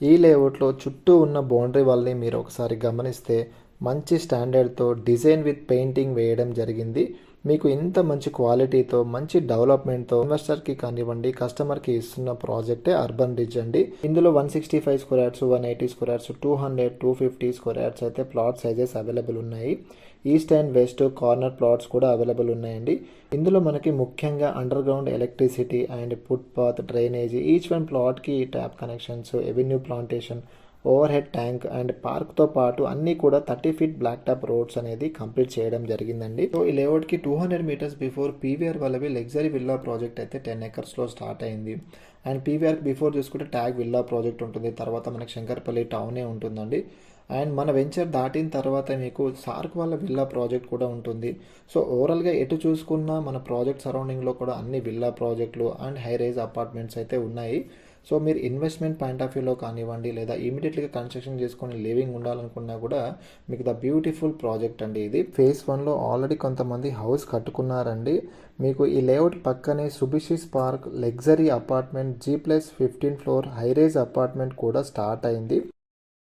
ఈ లేఅవుట్లో చుట్టూ ఉన్న బౌండరీ వాల్ని మీరు ఒకసారి గమనిస్తే మంచి స్టాండర్డ్తో డిజైన్ విత్ పెయింటింగ్ వేయడం జరిగింది. మీకు ఇంత మంచి క్వాలిటీతో మంచి డెవలప్మెంట్తో ఇన్వెస్టర్కి కానివ్వండి కస్టమర్కి ఇస్తున్న ప్రాజెక్టే అర్బన్ రిడ్జ్ అండి. ఇందులో 165 square yards, 180 square yards, 200, 250 square yards అయితే ప్లాట్ సైజెస్ అవైలబుల్ ఉన్నాయి. East and west corner plots కూడా అవైలబుల్ ఉన్నాయండి. ఇందులో మనకి ముఖ్యంగా underground electricity and footpath, drainage, each one ప్లాట్కి tap connections, avenue plantation, overhead tank and పార్క్తో పాటు అన్నీ కూడా 30 ఫీట్ బ్లాక్ టాప్ రోడ్స్ అనేది కంప్లీట్ చేయడం జరిగిందండి. సో ఈ లేఅవుట్కి 200 మీటర్స్ బిఫోర్ పీవీఆర్ వాళ్ళవి లగ్జరీ విల్లా ప్రాజెక్ట్ అయితే 10 ఎకర్స్లో స్టార్ట్ అయింది. అండ్ పీవీఆర్కి బిఫోర్ చూసుకుంటే ట్యాగ్ విల్లా ప్రాజెక్ట్ ఉంటుంది. తర్వాత మనకి శంకర్పల్లి టౌనే ఉంటుందండి. అండ్ మన వెంచర్ దాటిన తర్వాత మీకు సార్క్ వాళ్ళ విల్లా ప్రాజెక్ట్ కూడా ఉంటుంది. సో ఓవరాల్గా ఎటు చూసుకున్నా మన ప్రాజెక్ట్ సరౌండింగ్లో కూడా అన్ని విల్లా ప్రాజెక్టులు అండ్ హై రైజ్ అపార్ట్మెంట్స్ అయితే ఉన్నాయి. సో మీరు ఇన్వెస్ట్మెంట్ పాయింట్ ఆఫ్ వ్యూలో కానివ్వండి లేదా ఇమీడియట్గా కన్స్ట్రక్షన్ చేసుకొని లివింగ్ ఉండాలనుకున్నా కూడా మీకు ద బ్యూటిఫుల్ ప్రాజెక్ట్ అండి ఇది. ఫేజ్ 1లో ఆల్రెడీ కొంతమంది హౌస్ కట్టుకున్నారండి. మీకు ఈ లేఅవుట్ పక్కనే సుబిషిస్ park luxury apartment G+15 floor high rise apartment కూడా స్టార్ట్ అయింది.